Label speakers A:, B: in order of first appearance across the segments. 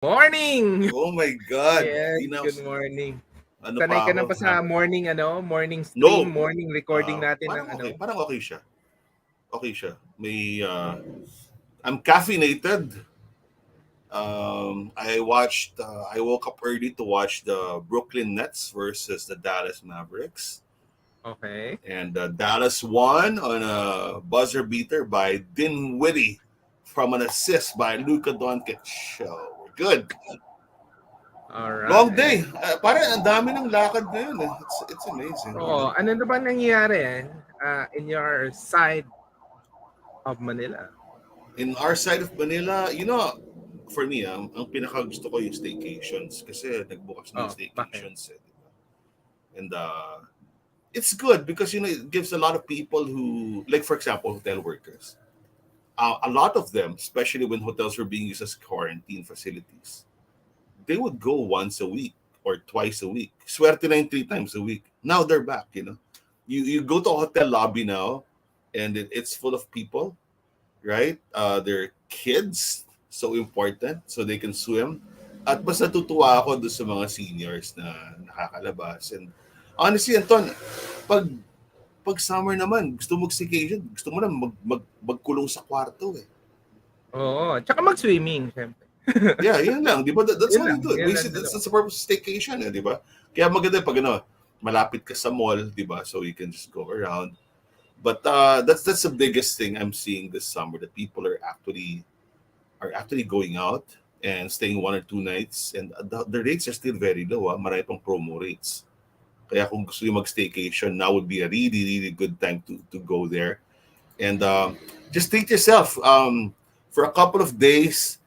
A: Morning!
B: Oh my God.
A: Yes,
B: Di na,
A: good morning.
B: ano
A: Sanay
B: pa
A: ka na
B: ako?
A: pa sa morning stream,
B: No.
A: morning recording natin ng
B: Parang okay. Parang okay siya. Okay siya. I'm caffeinated. I woke up early to watch the Brooklyn Nets versus the Dallas Mavericks.
A: Okay.
B: And Dallas won on a buzzer beater by Dinwiddie from an assist by Luka Doncic. So, we're good. Long
A: Alright.
B: day. Parang ang dami ng lakad ngayon eh. It's amazing.
A: Oo, ano na ba nangyayari in your side of Manila?
B: In our side of Manila, for me, ang pinaka gusto ko yung staycations kasi nagbukas na yung
A: Oh, bakit?
B: staycations eh. And it's good because it gives a lot of people who, like for example, hotel workers. A lot of them, especially when hotels were being used as quarantine facilities, they would go once a week or twice a week. Swerte na yung 3 times a week. Now they're back. You go to a hotel lobby now and it's full of people, right? Their kids, so important, so they can swim. At mas natutuwa ako doon sa mga seniors na nakakalabas. And honestly, Anton, pag pag summer naman, gusto mo staycation, gusto mo na magkulong sa kwarto eh.
A: Oo, tsaka mag-swimming, syempre.
B: Yeah, yun lang, di ba? That's
A: Yun
B: how you
A: lang,
B: do it.
A: yun lang
B: That's
A: dalawa.
B: the purpose of staycation eh, di ba? Kaya maganda pag malapit ka sa mall, di ba? So you can just go around. But that's the biggest thing I'm seeing this summer, that people are actually going out and staying 1 or 2 nights, and the rates are still very low. Marami pang promo rates. Kaya kung gusto niyo mag-staycation, now would be a really, really good time to go there. And just treat yourself. For a couple of days,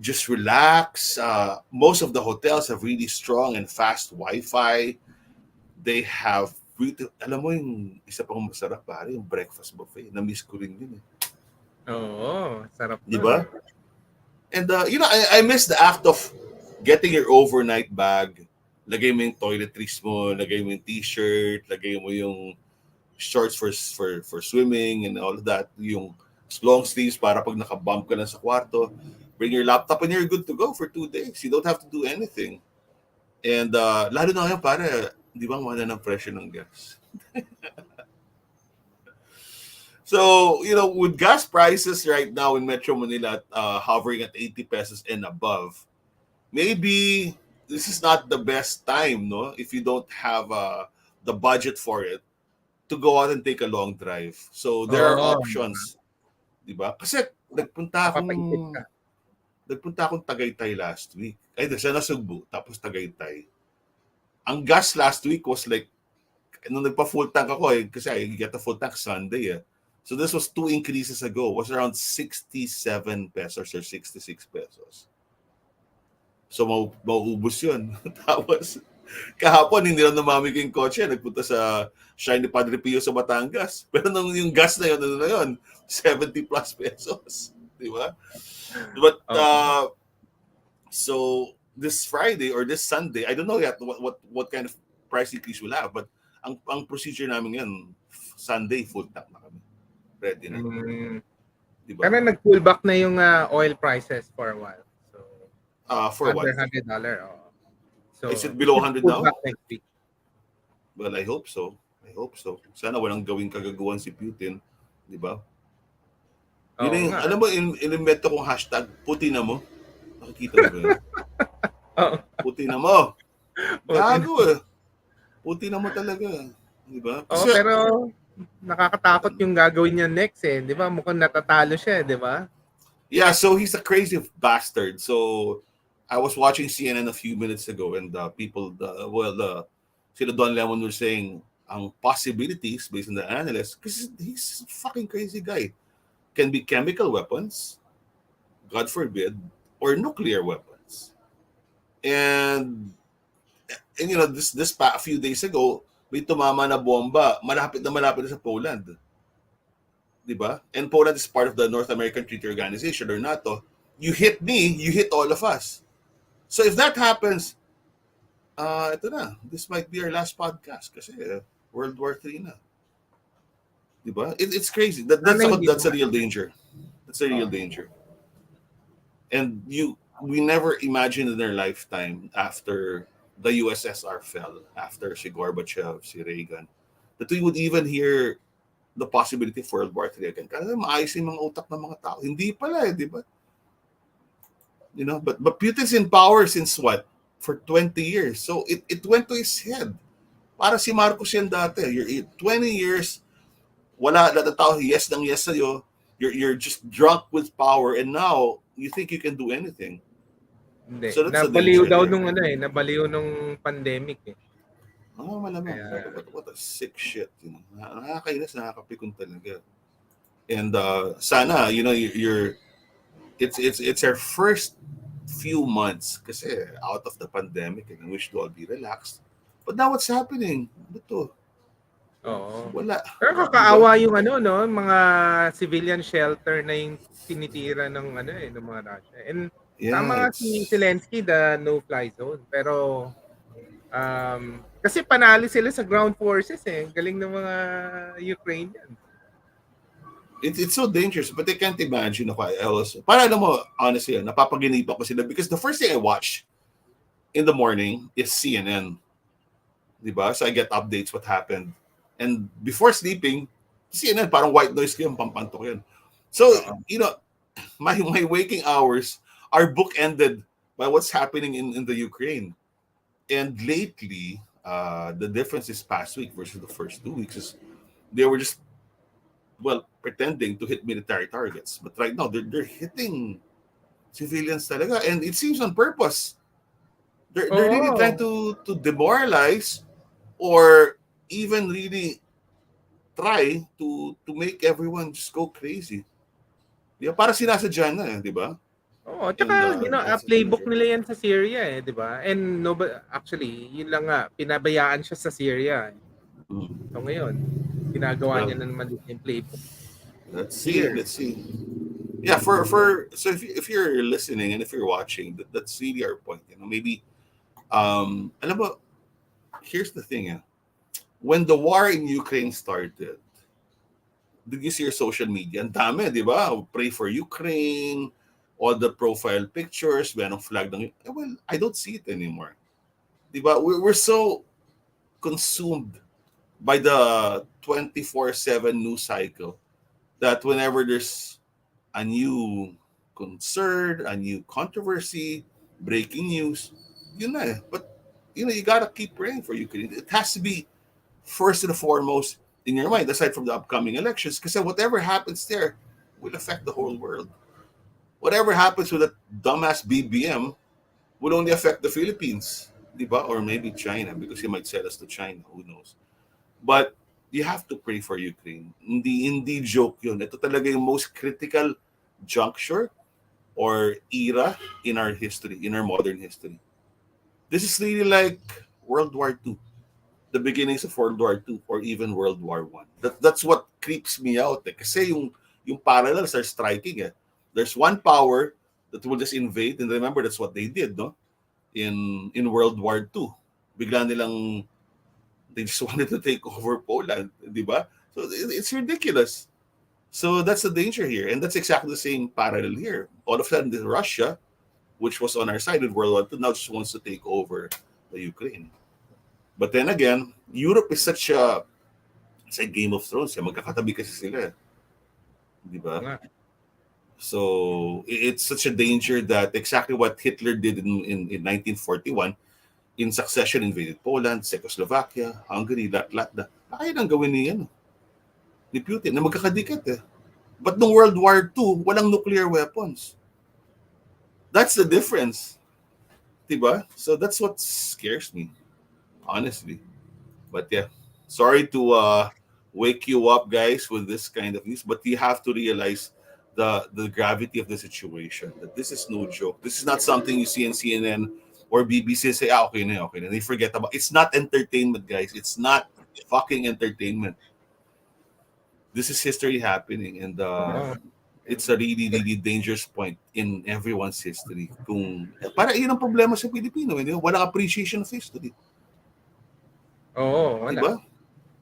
B: just relax. Most of the hotels have really strong and fast Wi-Fi. They have alam mo yung isa pang masarap pare, yung breakfast buffet. Na-miss ko rin yun eh.
A: Oo, sarap
B: Di
A: nun.
B: ba? And I miss the act of getting your overnight bag. Lagay mo yung toiletries mo, lagay mo yung t-shirt, lagay mo yung shorts for swimming and all of that. Yung long sleeves para pag nakabump ka na sa kwarto, bring your laptop and you're good to go for 2 days. You don't have to do anything. And lalo na ngayon para, di ba, mahal na ng presyo ng gas. So, with gas prices right now in Metro Manila hovering at 80 pesos and above, maybe this is not the best time, no? If you don't have the budget for it, to go out and take a long drive. So, there are
A: Oo,
B: options, di ba? Kasi nagpunta akong
A: mapapaisip ka.
B: nagpunta akong Tagaytay last week. Ay, sa Nasugbu, tapos Tagaytay. Ang gas last week was like, nung nagpa-full tank ako kasi I get a full tank Sunday eh. So this was 2 increases ago, was around 67 pesos or 66 pesos. So mauubos yun. Tapos kahapon hindi lang namamig yung kotse, nagpunta sa Shrine ni Padre Pio sa Batangas. Pero nung yung gas na yun, 70 plus pesos. Di ba? But
A: Oo.
B: so this Friday or this Sunday, I don't know yet what kind of price increase we'll have, but ang procedure namin yan, Sunday full tank na kami. Ready na.
A: Mm.
B: Di
A: Pero
B: ba?
A: nag-pull back na yung oil prices for a while. So,
B: For what?
A: under $100. Oh. So,
B: Is it below
A: should
B: 100
A: pull
B: now?
A: back next week.
B: Well, I hope so. Sana walang gawing kagaguhan si Putin. Di ba? Yun
A: Oo
B: yung,
A: nga.
B: alam mo, inimbento kong hashtag, puti na mo. Nakikita mo ba yun?
A: Oo.
B: Puti na mo.
A: Puti na.
B: Gago eh. Puti na mo talaga. Di ba?
A: Oo,
B: Kasi,
A: pero nakakatakot yung gagawin niya next eh. Di ba? Mukhang natatalo siya, di ba?
B: yeah, so he's a crazy bastard. So, I was watching CNN a few minutes ago and sila Don Lemon were saying ang possibilities based on the analysts, because he's a fucking crazy guy. Can be chemical weapons, God forbid, or nuclear weapons. And a few days ago, may tumama na bomba malapit na sa Poland. Di ba? And Poland is part of the North American Treaty Organization or NATO. You hit me, you hit all of us. So if that happens, ito na. This might be our last podcast kasi World War III na. Di ba? It's crazy.
A: Sana hindi
B: That's a
A: naman.
B: real danger. That's a real
A: Oo.
B: danger. And we never imagined in their lifetime after the USSR fell, after si Gorbachev, si Reagan, that we would even hear the possibility of World War III again. Kasi maayos yung mga utak ng mga tao. Hindi pala di ba? But Putin's in power since what? For 20 years. So it went to his head. Para si Marcos yan dati. You're 20 years, wala lahat ng tao, yes nang yes sa'yo. You're just drunk with power and now you think you can do anything.
A: Hindi.
B: So that's the
A: Nabaliw
B: danger
A: daw
B: there.
A: nabaliw nung pandemic eh.
B: Malamang.
A: Kaya,
B: What a sick shit. Nakakainis, nakakapikon talaga. And sana, it's our first few months kasi out of the pandemic and we should all be relaxed. But now what's happening? Ano to?
A: oo.
B: Wala.
A: Pero kakaawa yung mga civilian shelter na yung tinitira ng ng mga Russia. And tama
B: Yeah,
A: nga si Zelensky, the no-fly zone. Pero kasi panalo sila sa ground forces eh. Galing ng mga Ukrainians.
B: it's so dangerous, but I can't imagine ako. Para alam mo, honestly, napapaginipa ko sila because the first thing I watch in the morning is CNN. Diba? So I get updates what happened. And before sleeping, CNN, parang white noise ko yung pampantok yun. So, my waking hours are bookended by what's happening in the Ukraine. And lately, the difference this past week versus the first 2 weeks is they were just pretending to hit military targets. But right now, they're hitting civilians talaga. And it seems on purpose. They're really trying to demoralize or even really try to make everyone just go crazy. Yeah, para sinasadya na, di ba?
A: Oo, tsaka playbook nila yan sa Syria eh, di ba? And actually, yun lang nga, pinabayaan siya sa Syria. So ngayon, ginagawa niya na naman yung playbook.
B: Let's see. Yeah, so if you're listening and if you're watching, that's really our point. Maybe alam mo, here's the thing. When the war in Ukraine started, did you see your social media? Ang dami, di ba? Pray for Ukraine, all the profile pictures, merong flag ng... Well, I don't see it anymore. Di ba? We're so consumed by the 24/7 news cycle that whenever there's a new concern, a new controversy, breaking news, yun na eh. But, you gotta keep praying for Ukraine. It has to be first and foremost in your mind, aside from the upcoming elections, because whatever happens there will affect the whole world. Whatever happens with that dumbass BBM will only affect the Philippines, diba? Or maybe China, because he might sell us to China, who knows. But you have to pray for Ukraine. Hindi joke yun. Ito talaga yung most critical juncture or era in our history, in our modern history. This is really like World War II, the beginnings of World War II, or even World War I. That's what creeps me out. Kasi yung parallels are striking. There's one power that will just invade, and remember that's what they did, no? In World War II. Bigla nilang they just wanted to take over Poland, di ba? So it's ridiculous. So that's the danger here, and that's exactly the same parallel here. All of a sudden, Russia, which was on our side in World War II, now just wants to take over the Ukraine. But then again, Europe is such a Game of Thrones. Magkakatabi kasi sila. Di ba? So it's such a danger that exactly what Hitler did in 1941, in succession invaded Poland, Czechoslovakia, Hungary, lahat na. Kaya nang gawin ni Putin na magkakadikit eh. But no World War II, walang nuclear weapons. That's the difference. Diba? So that's what scares me, honestly. But yeah, sorry to wake you up, guys, with this kind of news, but you have to realize the gravity of the situation, that this is no joke. This is not something you see in CNN or BBC say, okay na. They forget about. It's not entertainment, guys. It's not fucking entertainment. This is history happening, and it's a really, really dangerous point in everyone's history. Para yun ang problema sa Pilipino, walang appreciation of history.
A: Oo, wala.
B: Diba?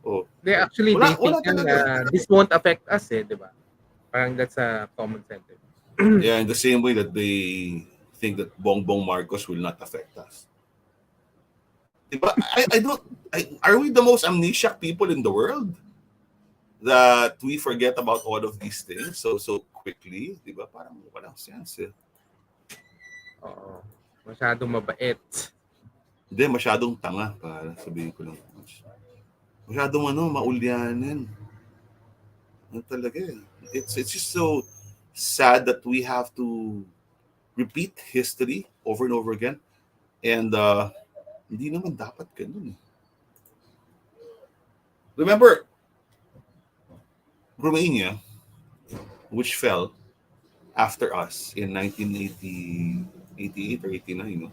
B: Oh.
A: They actually think this won't affect us, diba? Parang that's a common sentiment.
B: Yeah, in the same way that they think that Bongbong Marcos will not affect us. Diba? I don't. Are we the most amnesiac people in the world that we forget about all of these things so quickly? Diba? Parang walang sense eh.
A: Oo. Masyadong mabait.
B: Hindi, masyadong tanga para sabihin ko lang. Masyadong maulyanin. Ano talaga eh. It's just so sad that we have to repeat history over and over again. And hindi naman dapat ganun eh. Remember, Romania, which fell after us in 1988 or 89, no?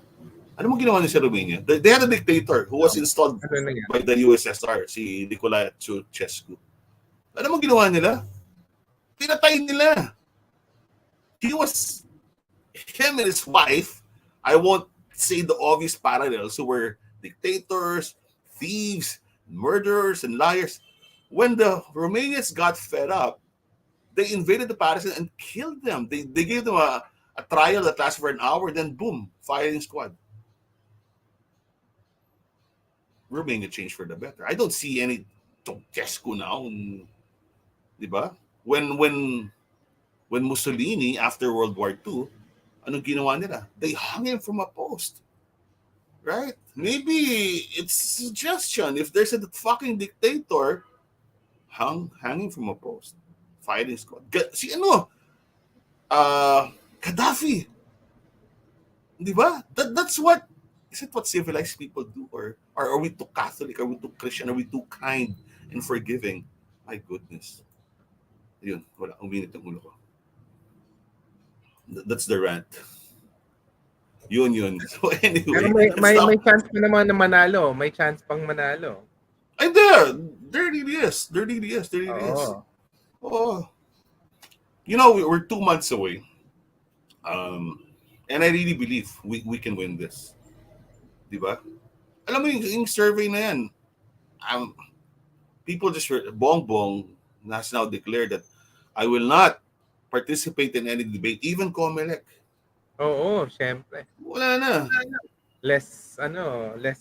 B: Ano mo ginawa niya sa Romania? They had a dictator who was installed by the USSR, si Nicolae Ceausescu. Ano mo ginawa nila? Pinatay nila. Him and his wife, I won't say the obvious parallels, who were dictators, thieves, murderers, and liars. When the Romanians got fed up, they invaded the palace and killed them. They gave them a trial that lasted for an hour, then boom, firing squad. Romania changed for the better. I don't see any Ceausescu now. Diba? When Mussolini, after World War II, ano ginawa nila? They hung him from a post. Right? Maybe it's a suggestion. If there's a fucking dictator, hanging from a post. Fighting squad. Si Gaddafi. Diba? That's what, is it what civilized people do? Or are we too Catholic? Are we too Christian? Are we too kind and forgiving? My goodness. Yun, wala. Uminit ang ulo ko. That's the rant. Yun. So anyway.
A: Pero may chance pa naman na manalo. May chance pang manalo.
B: Ay, there really is. Oh. You know, we're 2 months away. And I really believe we can win this. Diba? Alam mo yung survey na yan, people just Bongbong has now declared that I will not participate in any debate, even COMELEC.
A: Oo, syempre.
B: Wala na.
A: Less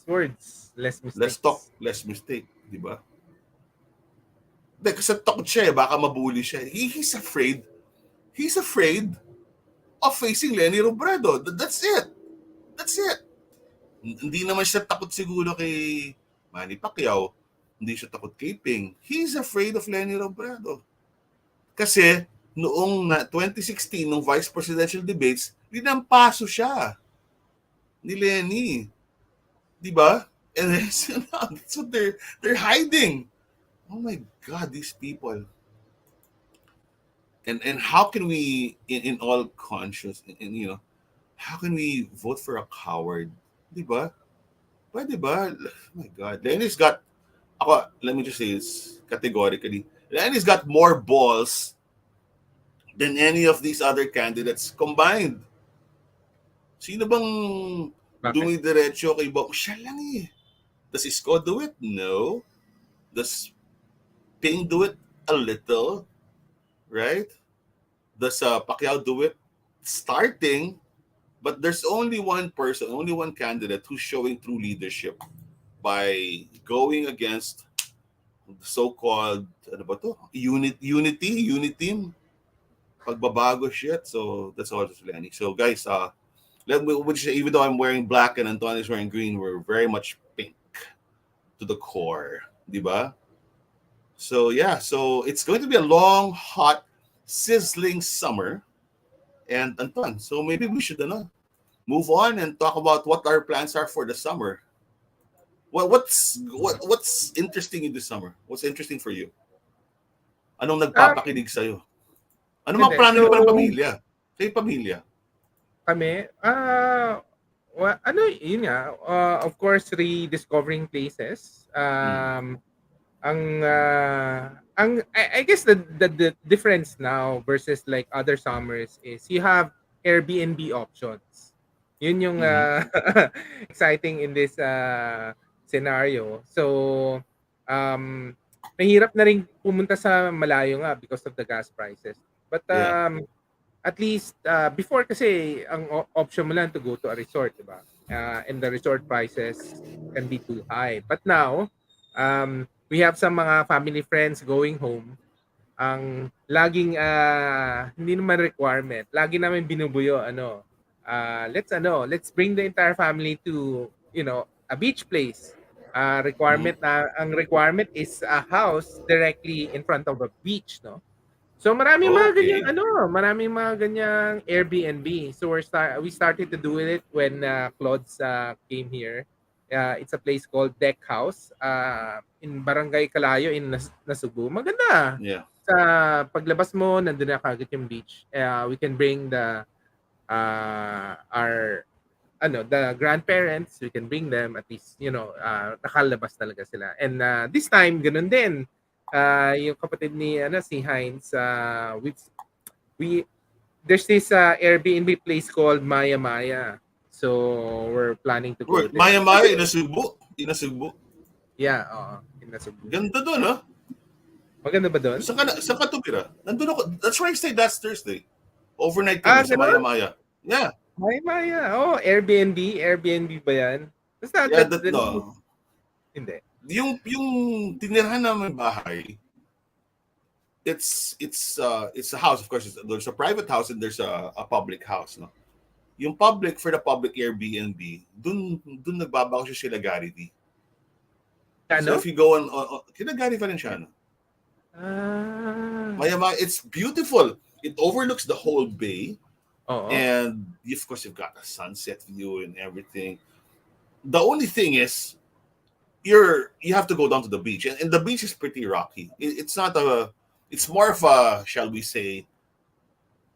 A: words, less mistakes.
B: Less talk, less mistake, di ba? Kasi takot siya baka mabuli siya. He's afraid of facing Leni Robredo. That's it. Hindi naman siya takot siguro kay Manny Pacquiao. Hindi siya takot kay Ping. He's afraid of Leni Robredo. Kasi noong 2016, nung vice presidential debates, dinampaso siya ni Leni. Diba? And that's what they're hiding. Oh my God, these people. And how can we, in all conscience, and how can we vote for a coward? Diba? Pwede ba? Oh my God. Leni's got, let me just say this categorically. Leni's got more balls than any of these other candidates combined. Sino bang dumidiretso kay Bong? Siya lang eh. Does Isko do it? No. Does Ping do it? A little. Right? Does Pacquiao do it? Starting. But there's only one person, only one candidate who's showing true leadership by going against the so-called unity, pagbabago shit. So that's all just Lenny. So guys, even though I'm wearing black and Anton is wearing green, we're very much pink to the core, diba? So yeah, so it's going to be a long, hot, sizzling summer. And Anton, so maybe we should move on and talk about what our plans are for the summer. What's interesting in the summer? What's interesting for you? Anong nagpapakilig sa'yo? Ano mga plano niyo pa ng pamilya? Sa pamilya?
A: Kami? Yun nga. Of course, rediscovering places. I guess the difference now versus like other summers is you have Airbnb options. Yun yung exciting in this scenario. So mahirap na rin pumunta sa malayo nga because of the gas prices. But at least before kasi ang option mo lang to go to a resort, di ba? And the resort prices can be too high. But now, we have some mga family friends going home. Ang laging hindi naman requirement, lagi namin binubuyo let's bring the entire family to, a beach place.
B: Mhm.
A: Ang requirement is a house directly in front of a beach, no? So
B: Okay.
A: maraming mga ganyang Airbnb. So we started to do it when Claude's came here. It's a place called Deck House in Barangay Calayo in Nasugbu. Maganda.
B: Yeah.
A: Sa paglabas mo, nandun na kagad yung beach. We can bring our the grandparents, we can bring them at least, nakalabas talaga sila. And this time, ganun din. Yung kapatid ni si Heinz, we there's this Airbnb place called Maya Maya. So we're planning to go
B: Word.
A: there.
B: Maya Maya, Inasubo. Inasubo.
A: Yeah, in Nasugbu.
B: Ganda doon, ha?
A: Maganda ba doon?
B: Saan ka tumira? Nandun ako. That's where I stayed last Thursday. Overnight kami sa Maya
A: Ganun?
B: Maya. Yeah.
A: Maya Maya. Oh, Airbnb ba yan? Basta
B: Yeah, that no.
A: hindi.
B: Yung tinirahan namin bahay, it's a house, of course. There's a private house and there's a public house, no. Yung public, for the public Airbnb, dun nagbabako siya sila Gary D. So
A: Ano?
B: if you go on kina Gary Valenciano.
A: Ah.
B: Maya Maya, it's beautiful. It overlooks the whole bay.
A: Oo.
B: And of course, you've got a sunset view and everything. The only thing is, you have to go down to the beach, and the beach is pretty rocky. It's more of a, shall we say,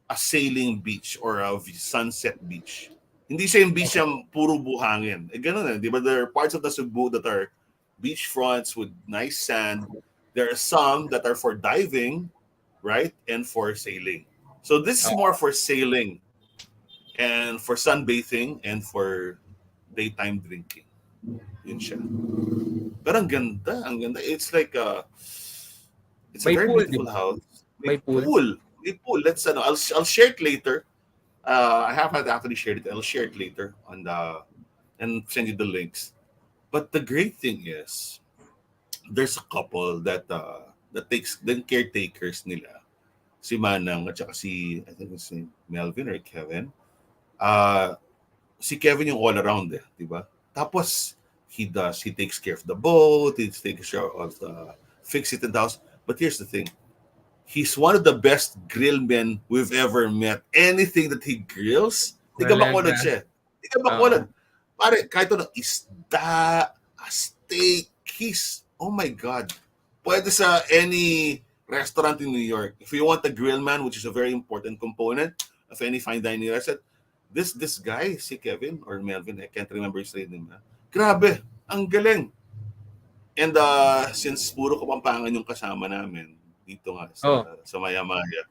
B: a sailing beach or a sunset beach. Hindi siya yung beach yung puro buhangin. Ganun eh, di ba? There are parts of the Cebu that are beach fronts with nice sand. There are some that are for diving, right, and for sailing. So this is more for sailing and for sunbathing and for daytime drinking. Yun siya. Pero ang ganda, ang ganda. It's a
A: May
B: very
A: pool, di
B: beautiful
A: ba?
B: house.
A: May pool.
B: May pool. I'll share it later. I haven't actually shared it. I'll share it later and send you the links. But the great thing is, there's a couple that takes the caretakers nila. Si Manang at saka I think it's si Melvin or Kevin. Si Kevin yung all around di ba? Tapos he takes care of the boat, he takes care of the fix it in the house. But here's the thing. He's one of the best grill men we've ever met. Anything that he grills, di ka makulad siya. Di ka makulad. Pare, kahit ng isda, a steak, oh my God. Pwede sa any restaurant in New York. If you want a grill man, which is a very important component of any fine dining restaurant, this guy, si Kevin or Melvin, I can't remember his name. Grabe, ang galing. And since puro Kapampangan yung kasama namin, dito nga sa Maya Maya,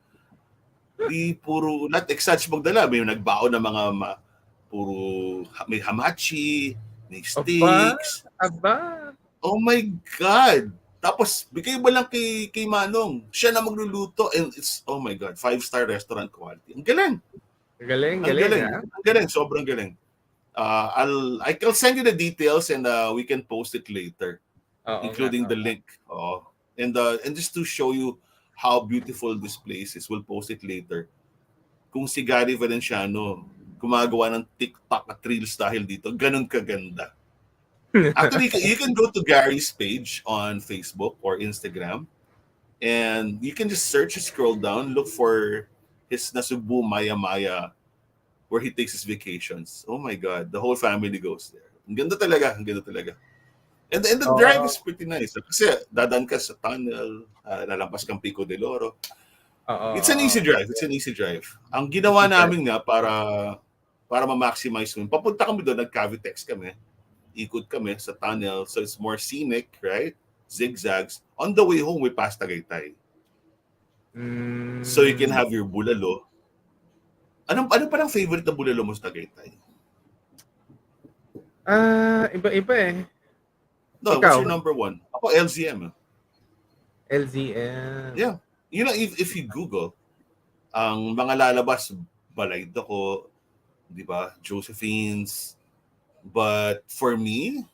B: di puro, not exage magdala, may nagbaon ng mga puro, may hamachi, may steaks.
A: Aba.
B: Oh my God! Tapos, bigay mo lang kay Manong. Siya na magluluto and it's, oh my God, 5-star restaurant quality. Ang galing!
A: Galing.
B: Ang galing, sobrang galing. I'll send you the details and we can post it later, including the link. And just to show you how beautiful this place is, we'll post it later. Kung si Gary Valenciano gumagawa ng TikTok at reels dahil dito, ganun kaganda. Actually, you can go to Gary's page on Facebook or Instagram, and you can just search, scroll down, look for his Nasugbu Maya Maya, where he takes his vacations. Oh my God, the whole family goes there. Ang ganda talaga. And the drive is pretty nice. Kasi dadan ka sa tunnel, lalampas kang Pico de Loro. It's an easy drive. Ang ginawa namin nga para ma-maximize yun, papunta kami doon, nag-Cavitex kami. Ikot kami sa tunnel, so it's more scenic, right? Zigzags. On the way home, we pass Tagaytay. So you can have your bulalo. Ano parang favorite na bulalo mo sa Tagaytay?
A: Iba eh.
B: No, ikaw, what's your number one? Ako, LZM.
A: LZM.
B: Yeah. You know, if you Google, Ang mga lalabas, Balay Dako, di ba? Josephine's. But for me,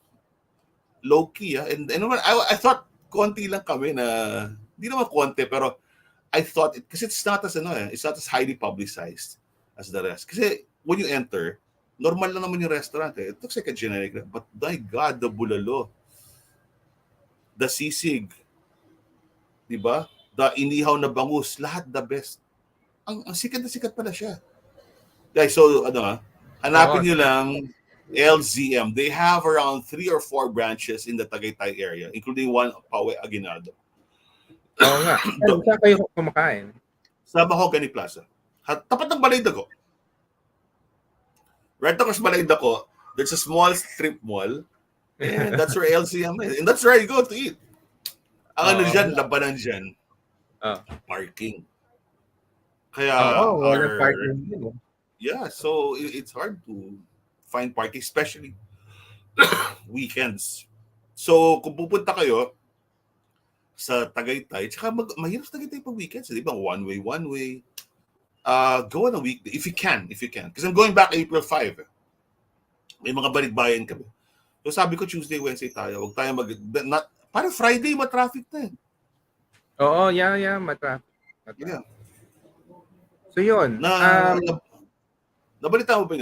B: low-key, and I thought konti lang kami na, hindi naman konti, pero I thought it, kasi it's not as highly publicized as the rest. Kasi when you enter, normal lang naman yung restaurant eh. It looks like a generic, but my God, the bulalo, the sisig, di ba? The inihaw na bangus, lahat the best. Ang sikat na sikat pala siya. Guys, so hanapin nyo lang LZM. They have around 3 or 4 branches in the Tagaytay area, including one Pawe Aguinaldo.
A: Oo nga. Saan kayo kumakain?
B: Sa Mahogany Plaza. Tapat ng Balay Dako. Right across Balay Dako, there's a small strip mall. And that's where LZM is. And that's where you go to eat. Ang dyan, labanan dyan. Parking. Kaya
A: walang parking din.
B: Yeah, so it's hard to find parking, especially weekends. So kung pupunta kayo sa Tagaytay, tsaka mahirap sa Tagaytay pag weekends, di ba? One way. Go on a weekday if you can. Because I'm going back April 5. May mga balikbayan kami. So sabi ko Tuesday, Wednesday tayo. Huwag tayo para Friday matraffic na eh.
A: Oo, yeah, matraffic.
B: Yeah.
A: So yun.
B: Nabalita mo ba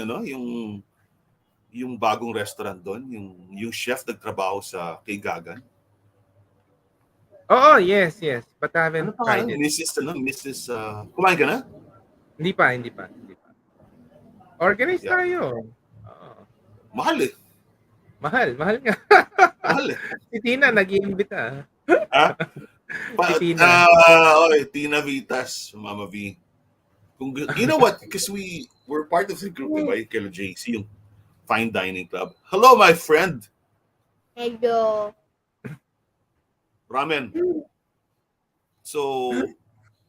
B: yung bagong restaurant doon, yung chef nagtrabaho sa kay Gagan?
A: Oo, yes. But I haven't tried it.
B: Mrs. Kumain ka na?
A: Hindi pa. Organize tayo.
B: Mahal eh.
A: Mahal nga.
B: Mahal eh.
A: Si Tina nag-iimbita.
B: Tina Vitas, Mama V. You know what? Because we're part of the group, diba? Kay JC, yung Fine Dining Club. Hello, my friend.
C: Hello.
B: Ramen. So,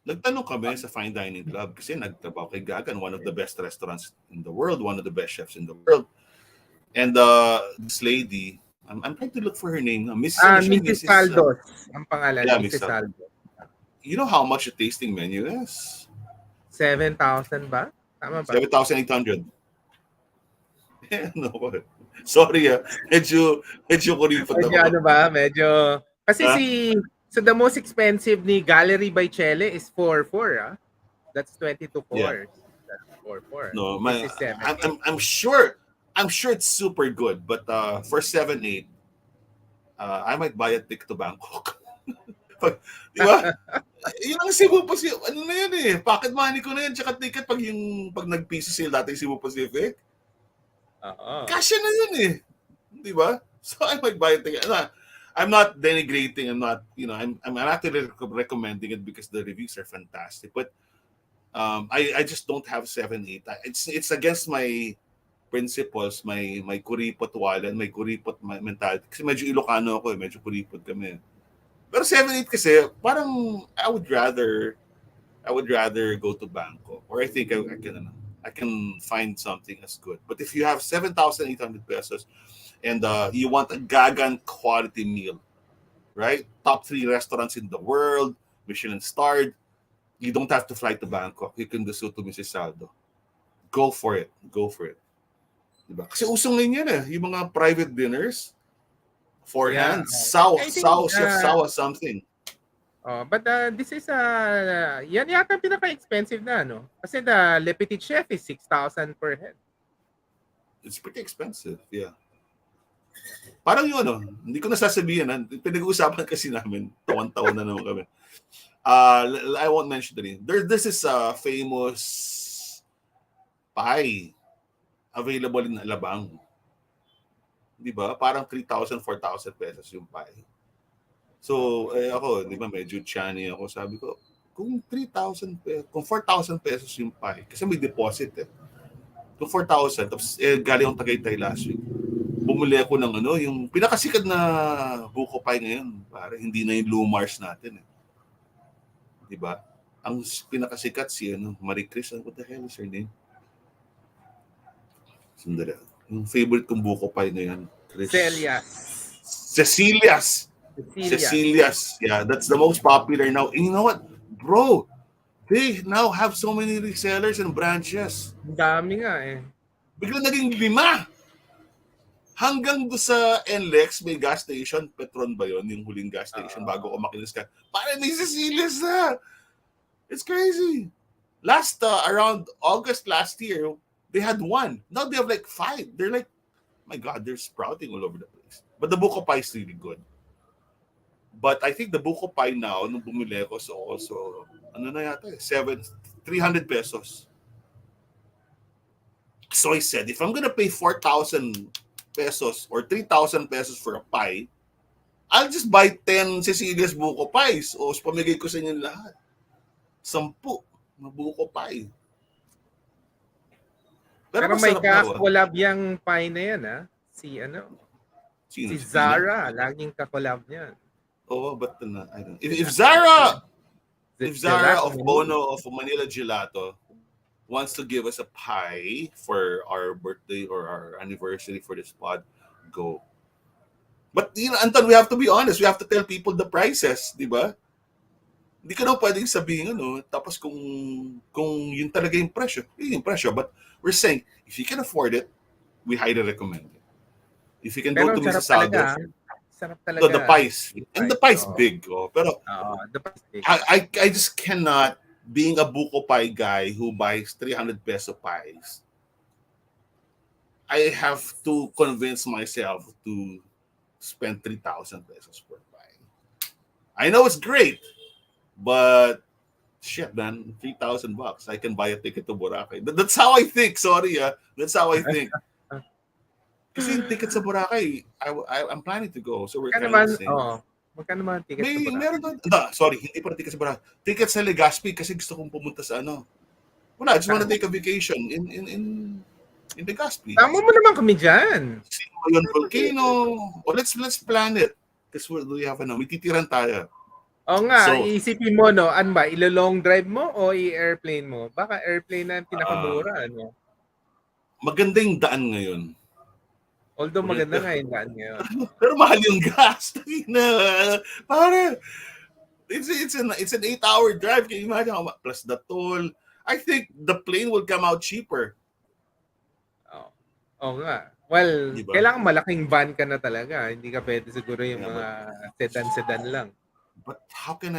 B: nagtanong kami sa Fine Dining Club kasi nagtrabaho kay Gagan, one of the best restaurants in the world, one of the best chefs in the world. And this lady, I'm trying to look for her name.
A: Mrs. Saldos. Ang pangalan,
B: yeah,
A: Mrs. Saldos.
B: You know how much the tasting menu is?
A: 7,000 ba? Tama ba?
B: 7,800. No. Sorry Medyo kuripot
A: ako. Ano ba? Medyo... Kasi so the most expensive ni Gallery by Chele is 4,400. That's 22 cores. Yeah. That's 4,400.
B: No, I'm sure it's super good, but for 7,800, I might buy a ticket to Bangkok. Di ba? Yun ang Cebu Pacific. Ano na yan eh? Pocket money ko na yan. Tsaka ticket pag nag-piso sale dati Cebu Pacific. Kasya na yun eh. Di ba? So I might buy a ticket. I'm not denigrating. I'm not, I'm actually recommending it because the reviews are fantastic. But I just don't have 7,800. It's against my principles, my kuripot wallet, my kuripot mentality. Kasi medyo Ilocano ako eh. Medyo kuripot kami. Pero 7,800 kasi parang I would rather go to Bangkok, or I think I can find something as good. But if you have 7,800 pesos and you want a Gagan quality meal, right? Top 3 restaurants in the world, Michelin starred, you don't have to fly to Bangkok. You can do so to Mrs. Saldo. Go for it. Diba? Kasi usong ngayon yan eh, yung mga private dinners. Forehand, Chef Sawa something.
A: But this is yan yata pinaka-expensive na, no? Kasi the Le Petit Chef is 6,000 per head.
B: It's pretty expensive, yeah. Parang yun, hindi ko nasasabihin. Pinag-uusapan kasi namin, tawan-tawan na naman kami. I won't mention the name. This is a famous pie available in Alabang. Di ba? Parang 3,000, 4,000 pesos yung pie. So, ako, di ba, medyo chani ako. Sabi ko, kung 3,000 pesos, kung 4,000 pesos yung pie, kasi may deposit eh. Kung 4,000, tapos galing akong Tagaytay last week. Bumili ako ng yung pinakasikat na buko pie ngayon. Parang hindi na yung Lumars natin eh. Di ba? Ang pinakasikat si Marie Chris, what the hell is her name? Sandali. Yung favorite kong buko pie na yan. Cecilia's. Yeah, that's the most popular now. And you know what? Bro, they now have so many resellers and branches.
A: Ang dami nga eh.
B: Biglang naging 5. Hanggang do sa NLEX, may gas station. Petron ba yun? Yung huling gas station bago ko makinis ka. Parang may Cecilia's na. It's crazy. Around August last year, they had 1. Now they have like 5. They're like, my God, they're sprouting all over the place. But the buko pie is really good. But I think the buko pie now, nung bumili ko, so also, ano na yata, 300 pesos. So I said, if I'm gonna pay 4,000 pesos or 3,000 pesos for a pie, I'll just buy 10 Cecilia's buko pies. O pamigay ko sa inyo lahat. 10 na buko pie.
A: Pero may kakolab yung pie na yan, ha? Si Zara. Laging kakolab niyan.
B: Oh, but I don't know. If Zara of Bono of Manila Gelato wants to give us a pie for our birthday or our anniversary for this pod, go. But Anton, we have to be honest. We have to tell people the prices, di ba? Hindi ka na pwedeng sabihin, tapos kung yun talaga yung presyo. But we're saying, if you can afford it, we highly recommend it. If you can go to Mrs. Aldo,
A: sarap talaga.
B: The pies. And the pies big. Pero
A: the pies big.
B: I just cannot, being a buko pie guy who buys 300 peso pies, I have to convince myself to spend 3,000 pesos per pie. I know it's great, but shit, man, $3,000. I can buy a ticket to Boracay. That's how I think. Sorry, that's how I think. Kasi yung ticket sa Boracay, I'm planning to go. So we're kind of saying.
A: Magkano naman ticket sa Boracay?
B: Meron doon. Sorry, hindi pa ticket sa Boracay. Ticket sa Legazpi kasi gusto kong pumunta sa Wala, I just wanna take a vacation in Legazpi.
A: Tama mo naman kami dyan.
B: Sino yun, volcano. Let's plan it. Kasi we have may titiran tayo.
A: Oo nga, iisipin mo, ano ba, ilo-long drive mo o i-airplane mo? Baka airplane na yung pinakamura,
B: Maganda yung daan ngayon.
A: Although maganda nga yung daan ngayon.
B: Pero mahal yung gas. Pare, it's an 8-hour drive. Can you imagine plus the toll? I think the plane will come out cheaper.
A: Oo nga. Well,
B: diba?
A: Kailangan malaking van ka na talaga. Hindi ka pwede siguro yung mga sedan lang.
B: But how can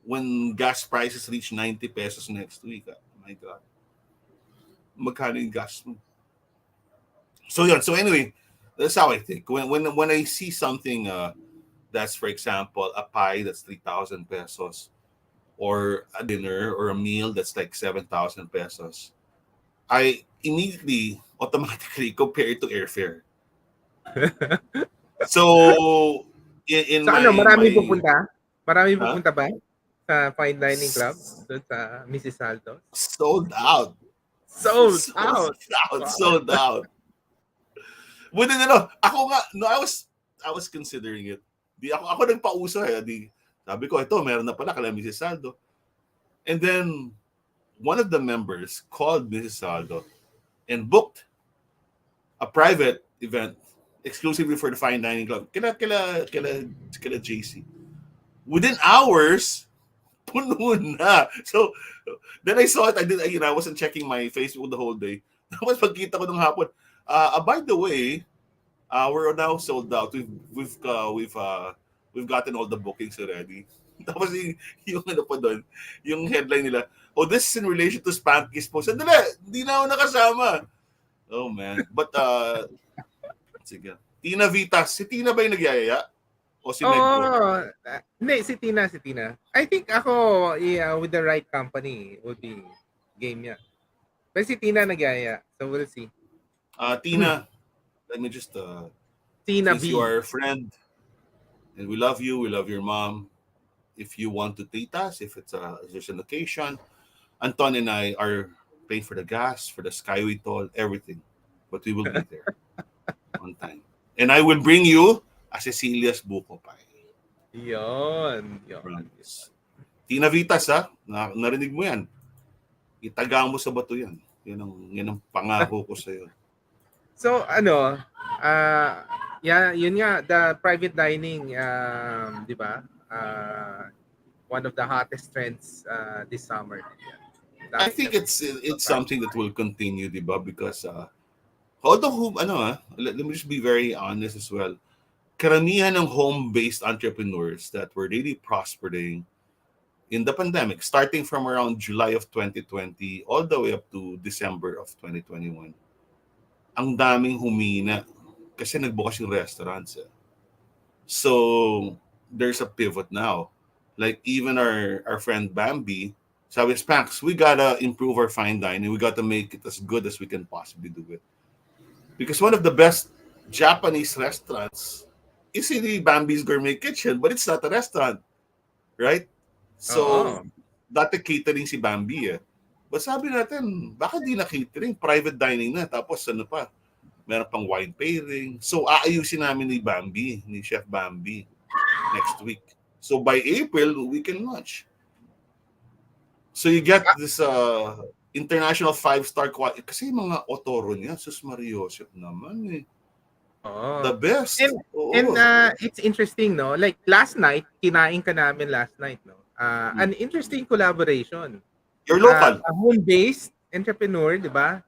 B: when gas prices reach 90 pesos next week? Oh my God. Magkano yung gas mo? So anyway, that's how I think. When I see something that's, for example, a pie that's 3,000 pesos, or a dinner or a meal that's like 7,000 pesos, I immediately automatically compare it to airfare. So
A: marami pupunta? Marami pupunta ba sa fine dining club doon sa Mrs. Aldo?
B: Sold out. But then, ako nga, I was considering it. Ako nagpauso sabi ko, ito, meron na pala kala Mrs. Saldo. And then, one of the members called Mrs. Saldo and booked a private event exclusively for the fine dining club. Kila JC. Within hours, puno na. So, then I saw it. I wasn't checking my Facebook the whole day. Tapos pagkita ko nung hapon, by the way, we're now sold out. We've gotten all the bookings already. Tapos yung yung headline nila, this is in relation to Spanky's post. Sandali, hindi na ako nakasama. Oh man. But sige. Tina Vitas, si Tina ba yung nagyayaya? O si Megco?
A: Hindi, si Tina. I think ako, with the right company, would be game yan. Pero si Tina nagyaya. So we'll see.
B: Tina, let me just
A: Tina
B: since
A: B.
B: you are a friend and we love you, we love your mom. If you want to treat us, if there's an occasion, Anton and I are paying for the gas, for the Skyway toll, everything. But we will be there on time. And I will bring you a Cecilia's buko pie.
A: Yon.
B: Tina Vitas, narinig mo yan. Itaga mo sa bato yan. Yan ang pangako ko sa iyo.
A: So yun nga, the private dining, di ba? one of the hottest trends this summer.
B: I think it's something that will continue, diba? Because although let me just be very honest as well. Karamihan ng home-based entrepreneurs that were really prospering in the pandemic, starting from around July of 2020 all the way up to December of 2021, ang daming humina kasi nagbukas yung restaurants. So there's a pivot now. Like even our friend Bambi, sabi, Spanx, we gotta improve our fine dining. We gotta make it as good as we can possibly do it. Because one of the best Japanese restaurants is in the Bambi's Gourmet Kitchen, but it's not a restaurant, right? So, dati catering si Bambi eh. But sabi natin, baka di na catering, private dining na. Tapos ano pa, meron pang wine pairing. So, aayusin namin ni Bambi, ni Chef Bambi, next week. So, by April, we can launch. So, you get this international 5-star quality. Kasi mga otoro niya, sus Mariosep naman eh. The best.
A: And it's interesting, no? Like last night, kinain ka namin last night, no? An interesting collaboration.
B: You're local.
A: A home-based entrepreneur, di ba?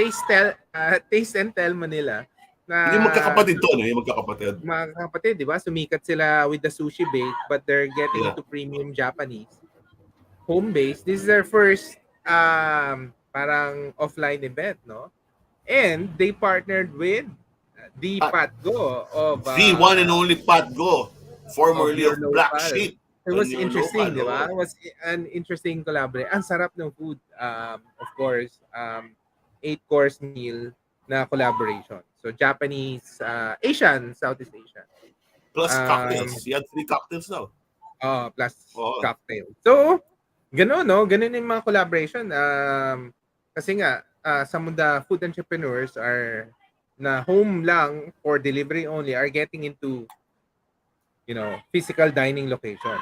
A: Taste and Tell Manila.
B: Hindi magkakapatid to, no? Yung magkakapatid.
A: Magkakapatid, di ba? Sumikat sila with the sushi bake, but they're getting into premium Japanese. Home-based. This is their first parang offline event, no? And they partnered with the Pat Go of
B: the one and only Pat Go, formerly of Black
A: local.
B: Sheep.
A: It was interesting, di ba? It was an interesting collaboration. Ang sarap ng food. Of course, 8-course meal na collaboration. So Japanese, Asian, Southeast Asian.
B: Plus cocktails. You had 3 cocktails now.
A: Plus cocktail. So, gano'n, no? Gano'n yung mga collaboration. Kasi nga, some of the food entrepreneurs are na home lang or delivery only are getting into, physical dining location,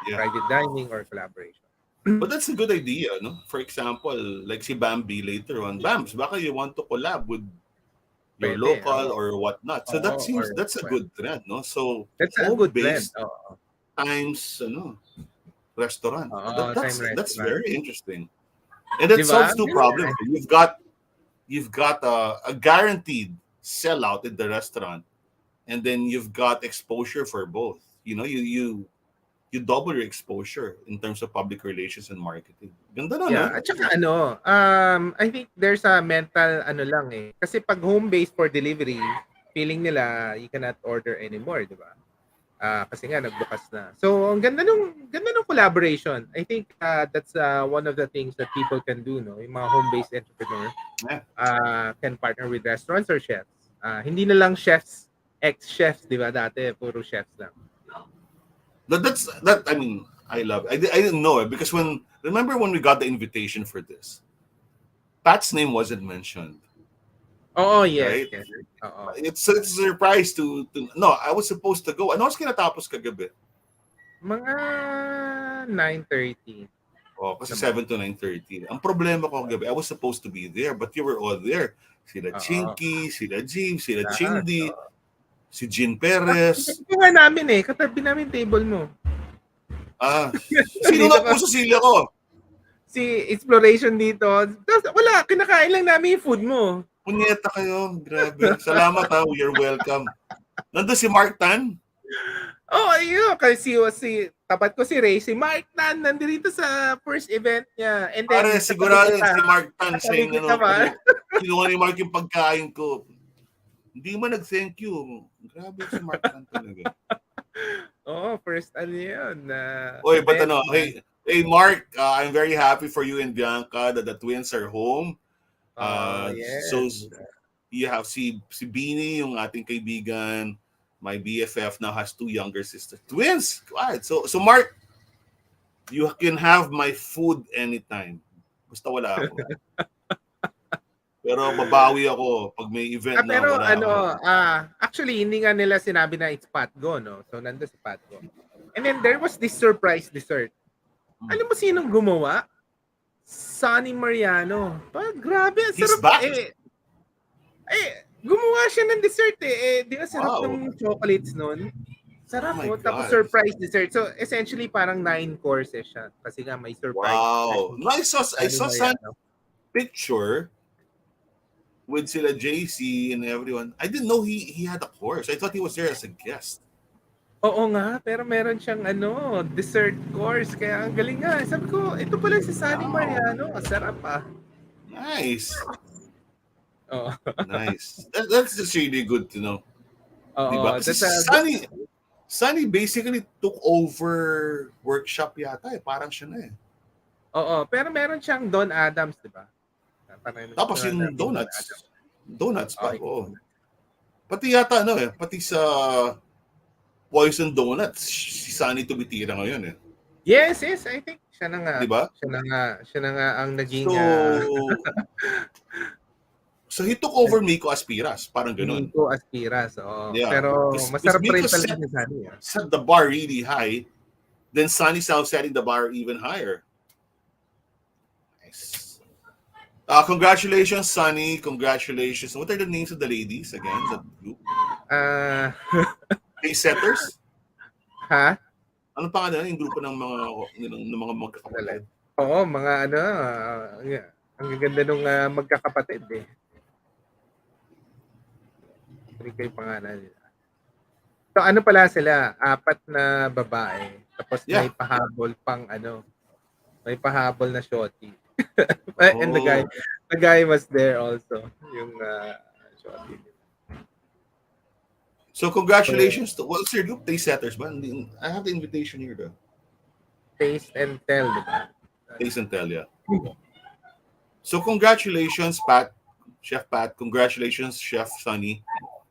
A: private dining or collaboration.
B: But that's a good idea, no? For example, like si Bambi later on, Bams, baka you want to collab with your local or whatnot. So that's a good trend, no? So
A: that's a good trend.
B: Times restaurant. That's
A: restaurant.
B: very interesting. And that solves 2 problems. You've got a guaranteed sellout in the restaurant, and then you've got exposure for both. You double your exposure in terms of public relations and marketing. Ganda na, no?
A: At saka I think there's a mental lang eh. Kasi pag home-based for delivery, feeling nila you cannot order anymore, di ba? Kasi nga nagbukas na. So, ang ganda nung collaboration. I think that's one of the things that people can do, no? Yung mga home-based entrepreneur can partner with restaurants or chefs. Hindi na lang chefs, ex-chefs, di ba? Dati, puro chefs lang.
B: I mean, I love it. I didn't know it because remember when we got the invitation for this, Pat's name wasn't mentioned.
A: Oh, yes.
B: Right?
A: Yes.
B: It's a surprise to no, I was supposed to go. Ano oras kinatapos kagabi?
A: Mga 9:30.
B: Kasi 7 to 9:30. Ang problema ko kagabi, I was supposed to be there, but you were all there. Sila Chinky, sila James, sila Chindi, si Jean Perez.
A: Katabi namin katabi namin table mo.
B: Sino na po sa silya ko?
A: Si Exploration dito. Wala, kinakain lang namin yung food mo.
B: Punyeta kayo. Grabe. Salamat You're welcome. Nandun si Mark Tan?
A: Ayun. Kasi tapat ko si Ray. Si Mark Tan nandito sa first event niya. And then,
B: pare, sigurado si Mark Tan siya yung kinuha ni Mark yung pagkain ko. Hindi man nag-thank you. Grabe si Mark Tan talaga.
A: First yun.
B: Oy, but hey Mark, I'm very happy for you and Bianca that the twins are home.
A: Yes.
B: So you have si Beanie, yung ating kaibigan, my BFF now has 2 younger sisters, twins. Right. So Mark, you can have my food anytime. Basta wala ako. Pero babawi ako pag may event na
A: pero
B: wala
A: actually hindi nga nila sinabi na it's Pat Go, no? So nando si Pat Go. And then there was this surprise dessert. Alam mo sinong gumawa? Sonny Mariano. Grabe, ang sarap. Gumawa siya ng dessert Di ba sarap ng chocolates nun? Sarap
B: my
A: po. Tapos
B: God.
A: surprise dessert. So essentially parang 9 courses siya. Kasi nga may surprise.
B: Wow. No, I
A: Ano
B: saw
A: may
B: some
A: ano.
B: picture with sila JC and everyone. I didn't know he had a course. I thought he was there as a guest.
A: Oo nga, pero meron siyang ano, dessert course. Kaya ang galing nga. Sabi ko, ito pala si Sunny
B: Wow.
A: Mariano. Ang sarap ah.
B: Nice.
A: Oo.
B: Nice. That's just really good to know.
A: Oo.
B: Diba? Kasi Sunny basically took over workshop yata eh. Parang siya na eh.
A: Oo, pero meron siyang Don Adams, di ba? Parang
B: Tapos
A: nagsusunod
B: yung
A: namin Don
B: donuts.
A: Adams.
B: Donuts pa.
A: Okay.
B: Oo. Pati yata ano eh. Pati sa Poison Donuts. Si Sunny tumitira ngayon eh.
A: Yes. I think siya na nga.
B: Diba?
A: Siya na nga ang naging
B: So he took over Miko Aspiras. Parang ganun.
A: Miko Aspiras. Oo.
B: Yeah.
A: Pero masarap pa rin
B: Miko
A: talaga si Sunny.
B: set the bar really high. Then Sunny's now setting the bar even higher. Nice. Congratulations, Sunny. Congratulations. What are the names of the ladies again? That group? Pace setters?
A: Ha?
B: Ano pa nga yung grupo ng mga magkakapatid?
A: Oo, mga ano. Ang ganda nung magkakapatid eh. Hindi kayo pangalan nila. So ano pala sila? 4 na babae. Tapos may pahabol pang ano. May pahabol na shorty. And the guy was there also. Yung shorty.
B: So congratulations to what's your group? Taste setters ba? I have the invitation here though.
A: Taste and Tell, diba?
B: Taste and Tell, yeah. So congratulations, Chef Pat. Congratulations, Chef Sunny.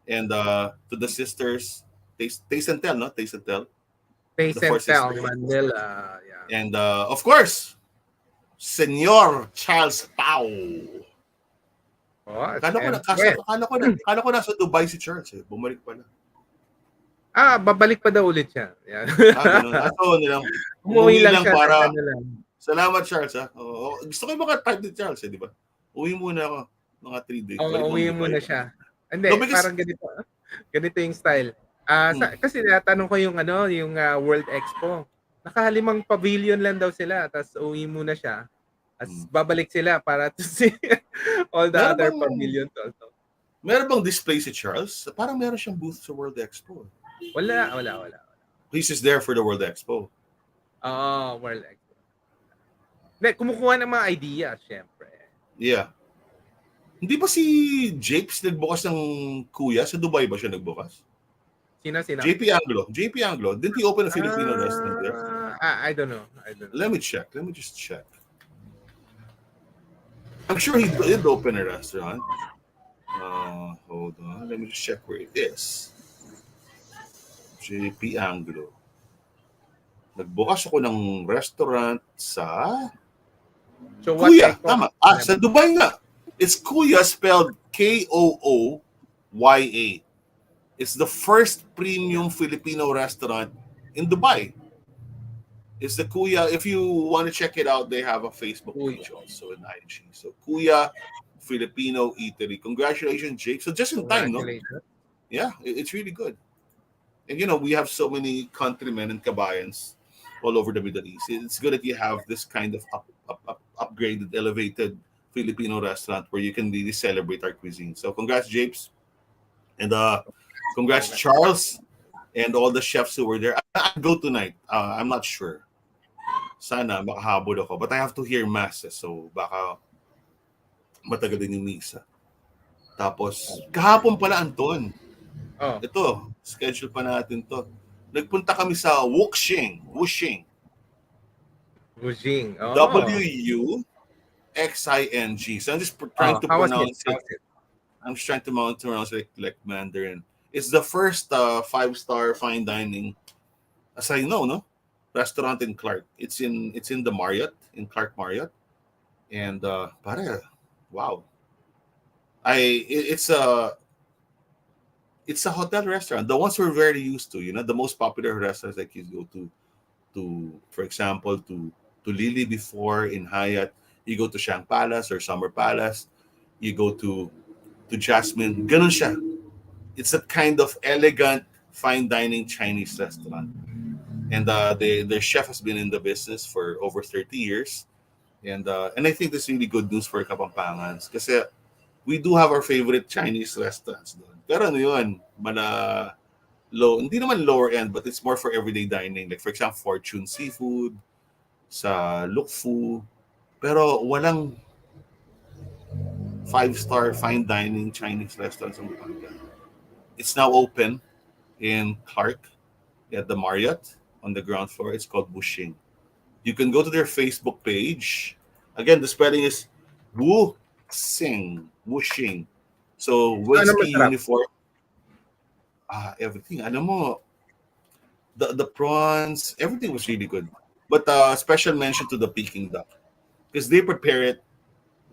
B: And to the sisters, Taste and Tell, no? Taste and Tell.
A: Taste and Tell, Manila. Yeah.
B: And of course, Senyor Charles Pao. Kala ko nasa Dubai si Charles eh. Bumalik pa na.
A: Babalik pa daw ulit siya. Yeah.
B: Ganun.
A: Umuwi lang siya
B: para...
A: lang.
B: Salamat, Charles. Gusto ko yung type ni Charles, di ba? Uwi muna ako. Mga 3 days.
A: Uwi muna siya. Hindi, parang ganito. Ganito yung style. Kasi natanong ko yung World Expo. Nakalimang pavilion lang daw sila. Tapos uwi muna siya. Tapos babalik sila para to see all the other pavilions also.
B: Meron bang display si Charles? Parang meron siyang booth sa World Expo.
A: Wala.
B: He's just there for the World Expo.
A: World Expo. Hindi, kumukuha ng mga idea, syempre.
B: Yeah. Hindi ba si Japes nagbukas ng Kuya? Sa Dubai ba siya nagbukas?
A: Sino?
B: JP Anglo. Didn't he open a Filipino restaurant there?
A: I don't know.
B: Let me check. Let me just check. I'm sure he did open a restaurant. Hold on. Let me just check where it is. JP Anglo. Nagbukas ako ng restaurant sa Kuya. Tama. Sa Dubai nga. It's Kuya spelled Kooya. It's the first premium Filipino restaurant in Dubai. It's the Kuya. If you want to check it out, they have a Facebook page also in IG. So Kuya Filipino Eatery. Congratulations, Jake. So just in time, no? Yeah, it's really good. And we have so many countrymen and kabayans all over the Middle East. It's good that you have this kind of upgraded, elevated Filipino restaurant where you can really celebrate our cuisine. So congrats, Japes. And congrats, Charles, and all the chefs who were there. I'll go tonight. I'm not sure. Sana makahabol ako. But I have to hear masses. So baka matagal din yung misa. Tapos, kahapon pala, Anton. Ito, schedule pa natin to. Nagpunta kami sa Wuxing. Wuxing. So I'm just trying to pronounce it. I'm just trying to pronounce it like Mandarin. It's the first 5-star fine dining, as I know, no, restaurant in Clark. It's in the Marriott, in Clark Marriott, and wow. It's a hotel restaurant. The ones we're very used to, the most popular restaurants like you go to for example, to Lily before in Hyatt. You go to Shang Palace or Summer Palace. You go to Jasmine. Ganun siya. It's a kind of elegant, fine dining Chinese restaurant. And their chef has been in the business for over 30 years. And I think this is really good news for Kapampangans. Kasi we do have our favorite Chinese restaurants doon. Pero ano yun, low, hindi naman lower end, but it's more for everyday dining. Like for example, Fortune Seafood, sa Luk Fu. Pero walang 5-star fine dining Chinese restaurants in Pampanga. It's now open in Clark at the Marriott on the ground floor. It's called Wuxing. You can go to their Facebook page. Again, the spelling is Wuxing. So,
A: Ano
B: whiskey
A: masarap?
B: uniform. Everything. Ano mo, the prawns, everything was really good. But special mention to the Peking Duck because they prepare it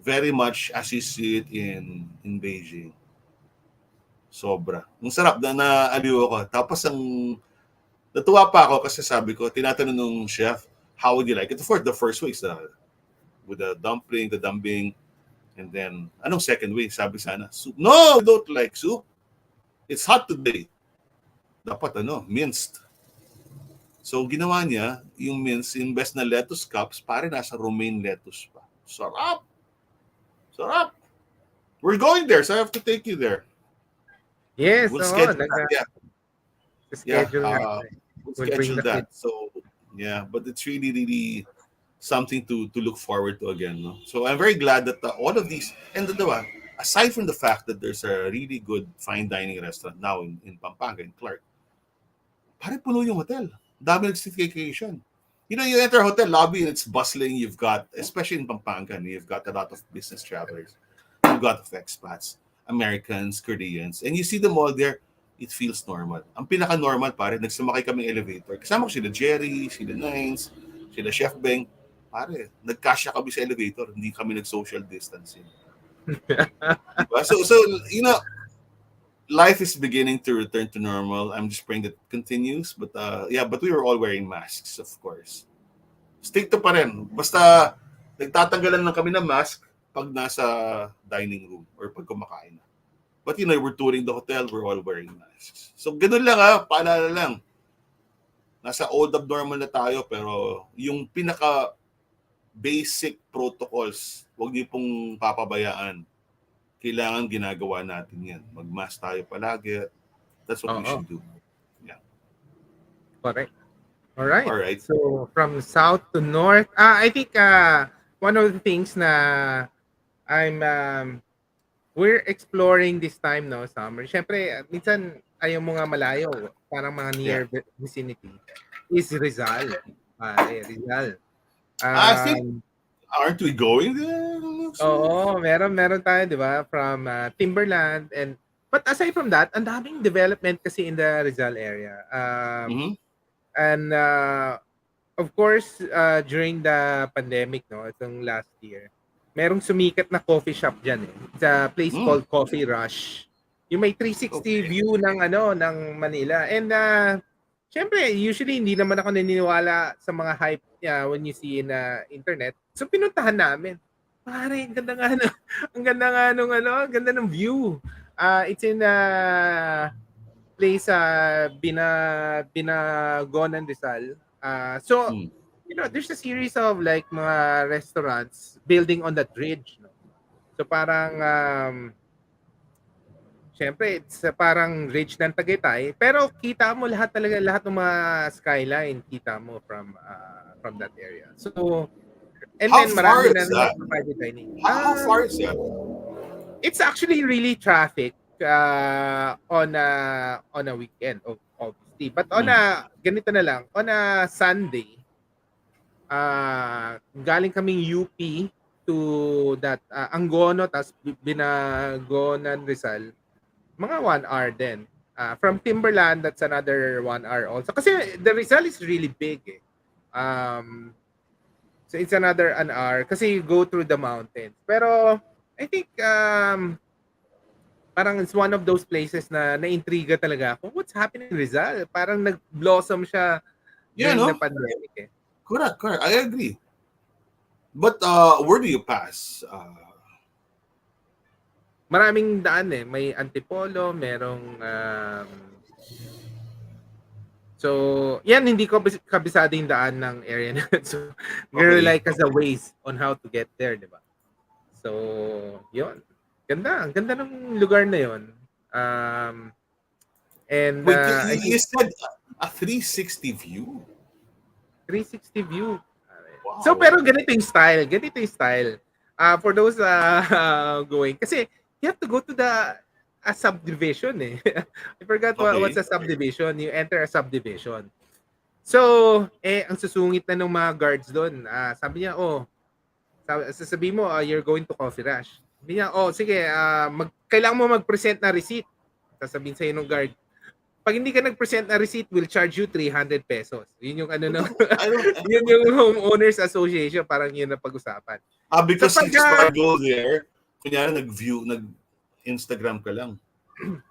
B: very much as you see it in Beijing. Sobra. Ang sarap na aliw ako. Tapos natuwa pa ako kasi sabi ko, tinatanong nung chef, how would you like it? The first way is with the dumpling, and then, anong second way? Sabi sana, soup. No, I don't like soup. It's hot today. Dapat minced. So, ginawa niya, yung minced, imbes na lettuce cups, pare nasa romaine lettuce pa. Sarap! Sarap! We're going there, so I have to take you there.
A: Yes,
B: We'll schedule that.
A: schedule
B: We'll
A: We'll bring
B: schedule
A: the
B: that.
A: kids.
B: So, yeah, but it's really, really something to look forward to again. No? So, I'm very glad that all of these, and aside from the fact that there's a really good fine dining restaurant now in Pampanga, in Clark, pare puno yung hotel. Dami nag-staycation. You enter a hotel lobby and it's bustling. You've got, especially in Pampanga, you've got a lot of business travelers. You've got expats, Americans, Koreans, and you see them all there. It feels normal. Ang pinaka-normal, pare, nagsumakay kami elevator. Kasama ko sila Jerry, sila Nines, sila Chef Beng. Pare, nagkasya kami sa elevator. Hindi kami nag-social distancing. Diba? So, life is beginning to return to normal. I'm just praying that it continues. But but we were all wearing masks, of course. Stick to pa rin. Basta nagtatanggalan lang kami ng mask pag nasa dining room or pag kumakain na. But we're touring the hotel, we're all wearing masks. So ganun lang paalala lang. Nasa old abnormal na tayo pero yung pinaka basic protocols, huwag niyo pong papabayaan. Kailangan ginagawa natin yan. Mag-mask tayo palagi. That's what we should do. Yeah.
A: Correct. All right.
B: All right.
A: So from south to north, I think one of the things na we're exploring this time, no, summer. Siyempre, minsan ayaw mo nga malayo, parang mga near vicinity is Rizal. Rizal.
B: I think, aren't we going there?
A: Oo, meron tayo, di ba? From Timberland but aside from that, ang daming development kasi in the Rizal area. And of course, during the pandemic, no, itong last year, merong sumikat na coffee shop diyan eh. It's a place called Coffee Rush. Yung may 360 view ng Manila. And syempre, usually hindi naman ako naniniwala sa mga hype niya when you see in internet. So pinuntahan namin. Pare, ang ganda nga ang ganda ng view. It's in place Binagonan Rizal. So there's a series of like mga restaurants building on that ridge. No? So parang syempre it's parang ridge ng Tagaytay, pero kita mo lahat ng mga skyline kita mo from that area. So and
B: how
A: then
B: far
A: marami
B: is
A: na
B: that?
A: private dining.
B: How far is that?
A: It's actually really traffic on a weekend, obviously. But on ganito na lang, on a Sunday, galing kaming UP to that Angono, tas Binagonan Rizal, mga 1 hour din. From Timberland, that's another 1 hour also. Kasi the Rizal is really big eh. So it's another an hour kasi you go through the mountains. Pero I think parang it's one of those places na naintriga talaga ako. What's happening in Rizal? Parang nag-blossom siya during the pandemic eh.
B: Correct. I agree. But where do you pass?
A: Maraming daan eh. May Antipolo, merong So, yan, hindi ko kabisado yung daan ng area na yun. So,
B: Okay.
A: like as a ways on how to get there, di ba? So, yun. Ganda. Ang ganda ng lugar na yun. And
B: Wait,
A: I
B: you
A: think
B: said a 360 view?
A: 360 view. So,
B: Wow.
A: pero ganito yung style. Ganito yung style. For those going. Kasi, you have to go to a subdivision eh. I forgot what's
B: Okay.
A: a subdivision. You enter a subdivision. So, ang susungit na ng mga guards doon. Sabi niya, sasabihin mo, you're going to Coffee Rush. Sabi niya, sige, kailangan mo mag-present na receipt. Sasabihin sa'yo ng guard. Pag hindi ka nag-present na receipt, we'll charge you 300 pesos. Yun yung
B: I don't.
A: yun yung homeowners association, parang yun na pag-usapan.
B: Because
A: So,
B: it's pag go there, kunyari nag-Instagram ka lang.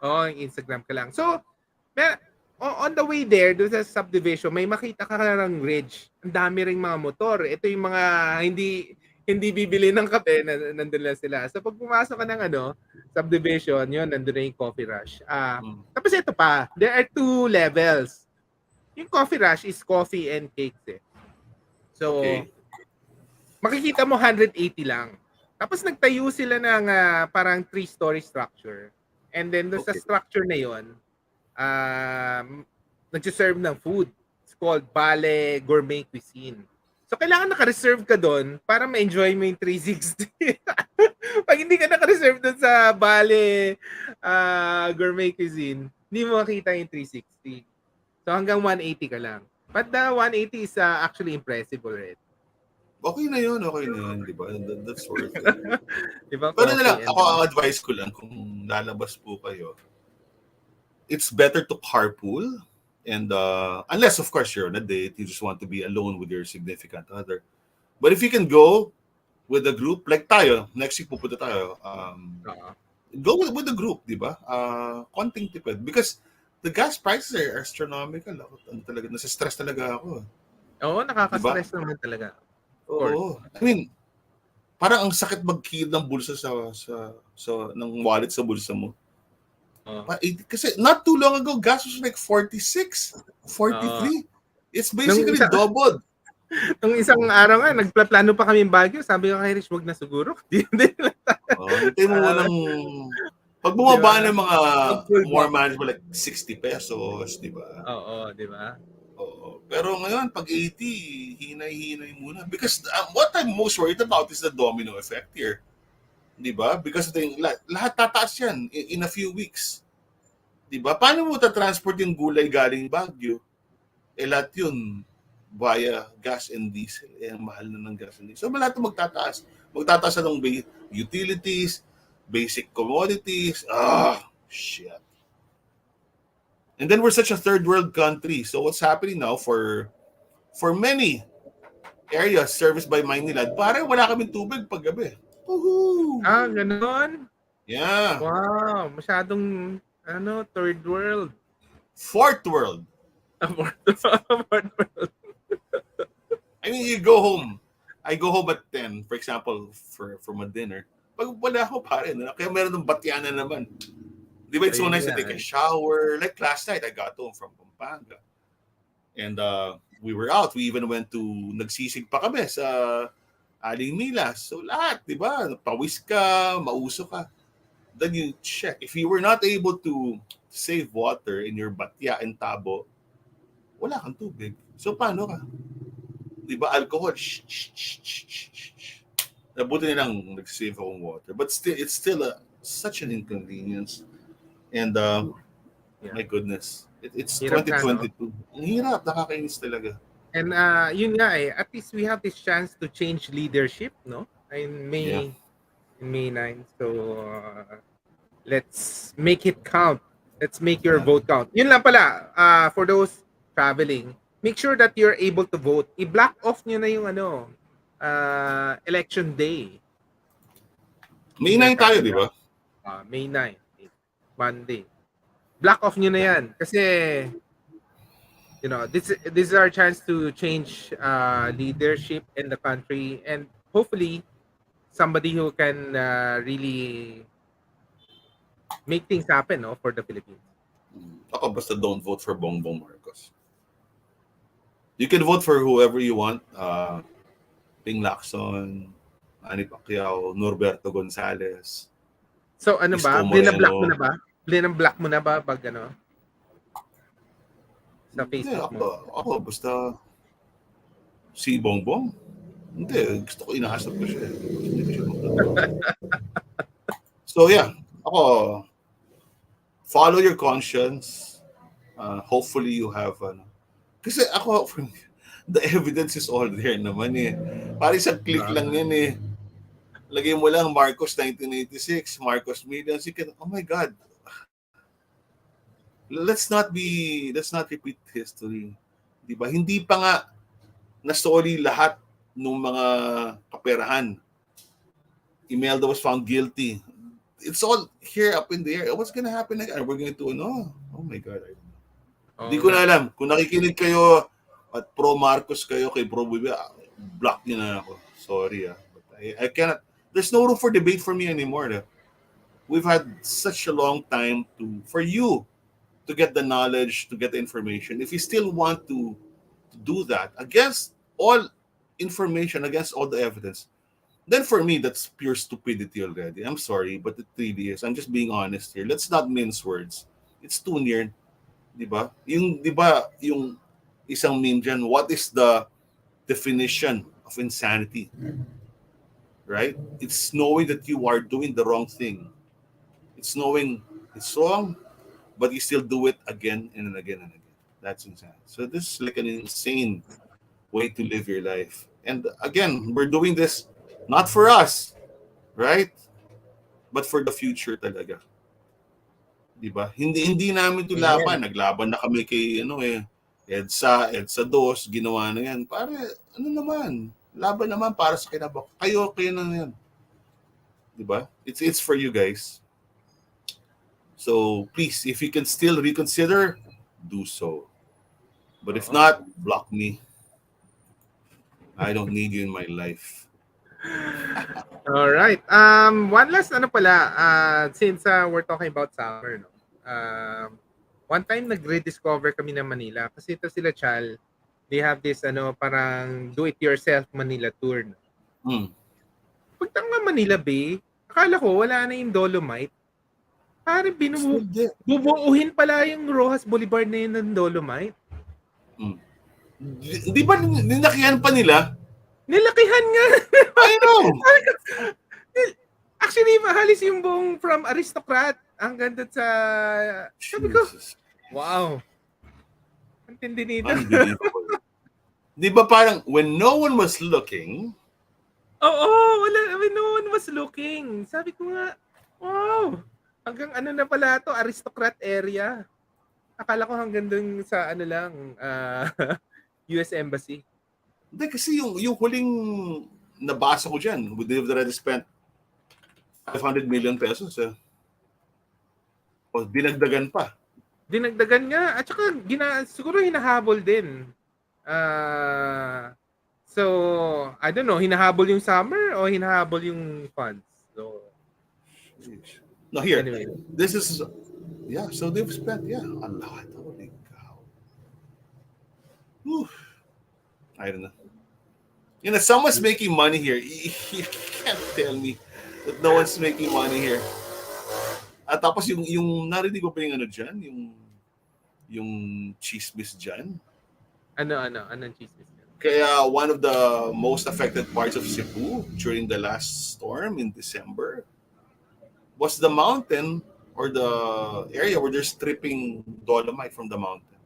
A: yung Instagram ka lang. So, on the way there, doon sa subdivision, may makita ka ng ridge. Ang dami ring mga motor. Ito yung mga hindi bibili ng kape, nandun lang sila. So, pag pumasok ka ng subdivision, yun, nandun na yung Coffee Rush. Tapos ito pa, there are 2 levels. Yung Coffee Rush is coffee and cakes eh. So, makikita mo 180 lang. Tapos nagtayo sila ng parang 3-story structure. And then doon sa structure na yon, nag-serve ng food. It's called Bale Gourmet Cuisine. So, kailangan naka-reserve ka doon para ma-enjoy mo yung 360. Pag hindi ka naka-reserve doon sa Bale Gourmet Cuisine, hindi mo makita yung 360. So, hanggang 180 ka lang. But the 180 is actually impressive already.
B: Okay na yun, di ba? That's worth it.
A: Diba,
B: pero na lang, ako ang advice ko lang, kung lalabas po kayo, it's better to carpool. And unless, of course, you're on a date, you just want to be alone with your significant other. But if you can go with a group, like tayo, next week pupunta tayo, go with the group, di ba? Konting tipid. Because the gas prices are astronomical. Talaga, nasa-stress talaga ako.
A: Oo, nakaka-stress naman talaga.
B: Oo. I mean, parang ang sakit mag-keep ng bulsa ng wallet sa bulsa mo. Kasi not too long ago, gas was like 46, 43. It's basically doubled.
A: Nung isang araw nga, nagplano pa kami Baguio. Sabi ko kay Rich, wag na siguro.
B: Hintay mo ng pag bumaba ng mga more manageable like 60 pesos, di ba?
A: Oo, di ba?
B: Oo. Pero ngayon, pag 80, hinay-hinay muna. Because what I'm most worried about is the domino effect here. Di ba? Because lahat tataas yan in a few weeks. Di ba? Paano mo ta-transport yung gulay galing Baguio? Lahat yun via gas and diesel. Ang mahal na ng gas and diesel. So, lahat magtataas. Magtataas na ng utilities, basic commodities. Shit. And then we're such a third world country. So what's happening now for many areas serviced by Maynilad, parang wala kaming tubig paggabi. Woohoo!
A: Ganun?
B: Yeah.
A: Wow, masyadong third world.
B: Fourth world.
A: Fourth world.
B: I mean, you go home. I go home at 10, for example, from a dinner. Pag wala ako, pare, kaya meron ng batya na naman. Di ba, it's so nice to take a shower. Like last night, I got home from Pampanga. And we were out. We even went to, nagsisig pa kami sa Aling Milas. So lahat, di ba? Pawis ka, mauso ka. Then you check. If you were not able to save water in your batya and tabo, wala kang tubig. So paano ka? Di ba, alcohol? Nabuti nilang nagsave akong water. But still, it's still such an inconvenience. And my goodness, it's hirap 2022. Ang hirap, nakakainis talaga.
A: And yun nga at least we have this chance to change leadership, no? In May 9. So let's make it count. Let's make your vote count. Yun lang pala, for those traveling, make sure that you're able to vote. I-block off nyo na yung election day.
B: May 9 tayo, di ba?
A: May 9. Monday. Block off nyo na yan. Kasi, this is our chance to change leadership in the country and hopefully somebody who can really make things happen for the Philippines.
B: Ako basta don't vote for Bongbong Marcos. You can vote for whoever you want. Ping Lacson, Manny Pacquiao, Norberto Gonzalez,
A: So ano ba?
B: Isko
A: Blinablock mo
B: Moreno.
A: na ba? Blinablock mo na ba pag ano? Sa
B: Hindi,
A: Facebook mo?
B: ako basta si Bongbong. Hindi, gusto ko inaasap ko siya. Hindi ko siya magagawa. So yeah, ako, follow your conscience. Hopefully you have kasi ako, the evidence is all there naman eh. Parang isang click lang yan eh. Lagay mo lang Marcos 1986, Marcos Millions, you can, oh my God. Let's not repeat history. Diba? Hindi pa nga na-story lahat ng mga kaperahan. Imelda was found guilty. It's all here up in the air. What's gonna happen next? Are we going to, oh my God. Hindi ko na alam. Kung nakikinig kayo at pro-Marcos kayo, kay pro-Bibi, block niyo na ako. Sorry. But I cannot, there's no room for debate for me anymore. We've had such a long time for you to get the knowledge, to get the information. If you still want to do that against all information, against all the evidence, then for me, that's pure stupidity already. I'm sorry, but it really is. I'm just being honest here. Let's not mince words. It's too near. Diba? Yung isang meme dyan, what is the definition of insanity? Right? It's knowing that you are doing the wrong thing. It's knowing it's wrong, but you still do it again and again and again. That's insane. So this is like an insane way to live your life. And again, we're doing this not for us, right? But for the future talaga. Diba? Hindi namin ito laban. Naglaban na kami kay EDSA 2, ginawa na yan. Pare, naman? Laban naman para sa kinabak. Kayo na yan. Diba? It's for you guys. So please, if you can still reconsider, do so. But if not, block me. I don't need you in my life.
A: All right. One last since we're talking about summer, no. One time nagre-discover kami ng Manila kasi ito sila Chal. They have this parang do it yourself Manila tour. No? Pagtanga Manila Bay, akala ko wala na yung Dolomite. Parang bubuuhin pala yung Rojas Boulevard na yun ng Dolomite.
B: Di ba ninakihan pa nila?
A: Nilakihan nga.
B: I know.
A: Actually, halos yung buong from Aristocrat hanggang doon sa... Sabi ko, wow. Ang tindi nito.
B: Di ba parang when no one was looking...
A: Oo, when no one was looking. Sabi ko nga, wow. Hanggang na pala to, Aristocrat area. Akala ko hanggang doon sa US Embassy.
B: Hindi, kasi yung huling nabasa ko dyan, they've already spent 500 million pesos. O, dinagdagan pa.
A: Dinagdagan nga. At saka, siguro hinahabol din. So, I don't know, hinahabol yung summer o hinahabol yung funds? So,
B: no, here.
A: Anyway.
B: This is, so they've spent, a lot. Holy cow. Whew. I don't know. Someone's making money here. You can't tell me that no one's making money here. At tapos yung narinig ko pa yung dyan, yung chismis dyan.
A: Anong chismis?
B: Kaya one of the most affected parts of Cebu during the last storm in December was the mountain or the area where they're stripping dolomite from the mountain.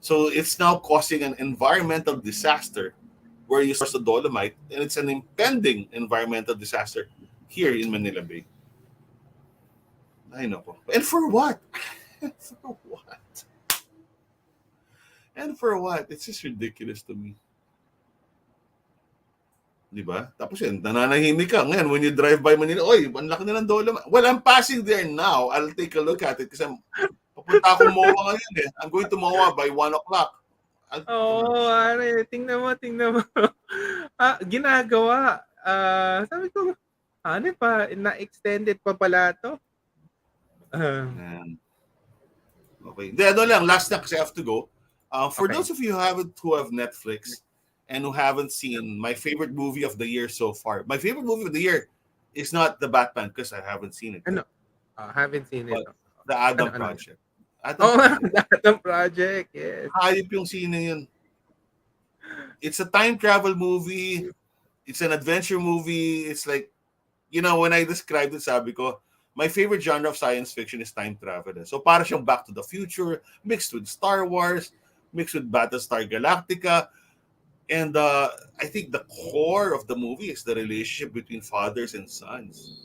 B: So it's now causing an environmental disaster where you source the dolomite, and it's an impending environmental disaster here in Manila Bay. I know. And for what? For what? And for what? It's just ridiculous to me. Diba? Tapos yun, nananahimik ka. Ngayon, when you drive by Manila, oy, ang laki na ng dolomite. Well, I'm passing there now. I'll take a look at it kasi papunta akong MOA ngayon eh. I'm going to MOA by 1 o'clock.
A: Are, tingnan mo. Ginagawa. Sabi ko, na-extended pa pala to.
B: Okay. Then, lang, last na kasi I have to go. For
A: Okay.
B: those of you who have Netflix and who haven't seen my favorite movie of the year so far, my favorite movie of the year is not the Batman because I haven't seen it
A: Ano?
B: yet,
A: Haven't seen it.
B: but the Adam
A: Ano?
B: Project. Adam
A: Oh,
B: Project.
A: Lenten Project. Yes.
B: Hayop yung scene yun. It's a time travel movie. It's an adventure movie. It's like, when I described it, sabi ko, my favorite genre of science fiction is time travel. So para siyang Back to the Future, mixed with Star Wars, mixed with Battlestar Galactica. And I think the core of the movie is the relationship between fathers and sons.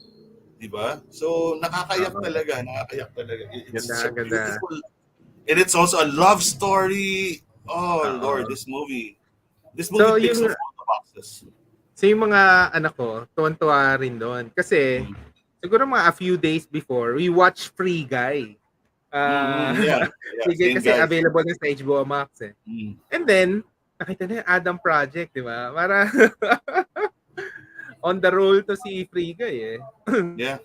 B: Diba? So nakakayak
A: Oo.
B: talaga. Nakakayak talaga. It's
A: Ganda,
B: such a
A: ganda.
B: beautiful... And it's also a love story. Oh, Lord,
A: Oo.
B: this movie
A: So,
B: ticks
A: yung,
B: off all the boxes.
A: so yung mga anak ko, tuwan-tuwa rin doon. Kasi, siguro mga a few days before, we watched Free Guy.
B: Yeah.
A: Free Guy
B: Same
A: kasi
B: guy.
A: available na sa HBO Max eh. And then, nakita na yung Adam Project, di ba? Para on the roll to si Free Guy eh.
B: Yeah.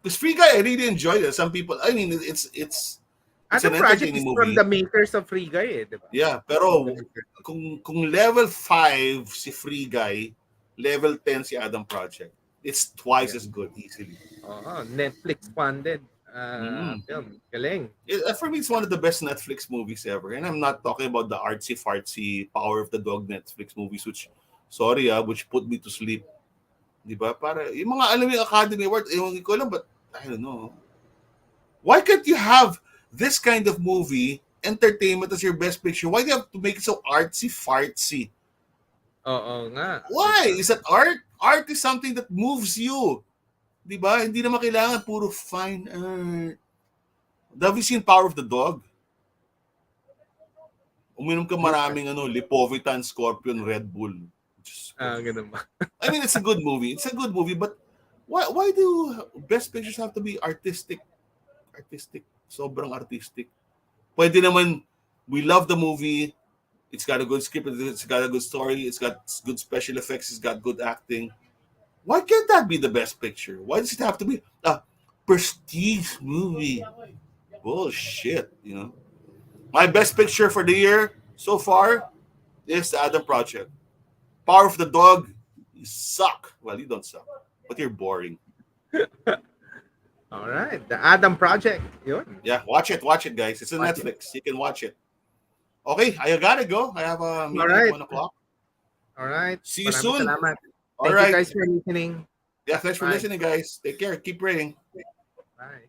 B: Because Free Guy, I really enjoyed it. Some people, I mean, it's
A: Adam
B: an
A: Project is
B: entertaining
A: from
B: movie.
A: the makers of Free Guy eh, di ba?
B: Yeah, pero kung level 5 si Free Guy, level 10 si Adam Project, it's twice as good easily.
A: Netflix funded film. Galing.
B: For me, it's one of the best Netflix movies ever. And I'm not talking about the artsy-fartsy Power of the Dog Netflix movies, which put me to sleep. Diba? Para, yung mga alam yung Academy Award, ewan ko lang, but I don't know. Why can't you have this kind of movie, entertainment as your best picture? Why do you have to make it so artsy-fartsy?
A: Oo nga.
B: Why? Is that art? Art is something that moves you. Diba? Hindi naman kailangan puro fine art. Have you seen Power of the Dog? Uminom ka maraming Lipovitan, Scorpion, Red Bull.
A: Ganun ba?
B: I mean, it's a good movie. It's a good movie, but why do best pictures have to be artistic? Sobrang artistic. Pwede naman, we love the movie. It's got a good script. It's got a good story. It's got good special effects. It's got good acting. Why can't that be the best picture? Why does it have to be a prestige movie? Bullshit, My best picture for the year so far is the Adam Project. Power of the Dog, you suck. Well, you don't suck, but you're boring.
A: All right, the Adam Project. Yun.
B: Yeah, watch it, guys. It's on Netflix. You can watch it. Okay, I gotta go. I have a meeting at 1 o'clock.
A: All right.
B: See you soon.
A: Salamat.
B: All
A: Thank
B: right.
A: you guys for listening.
B: Yeah, thanks for listening, guys. Take care. Keep praying.
A: Bye.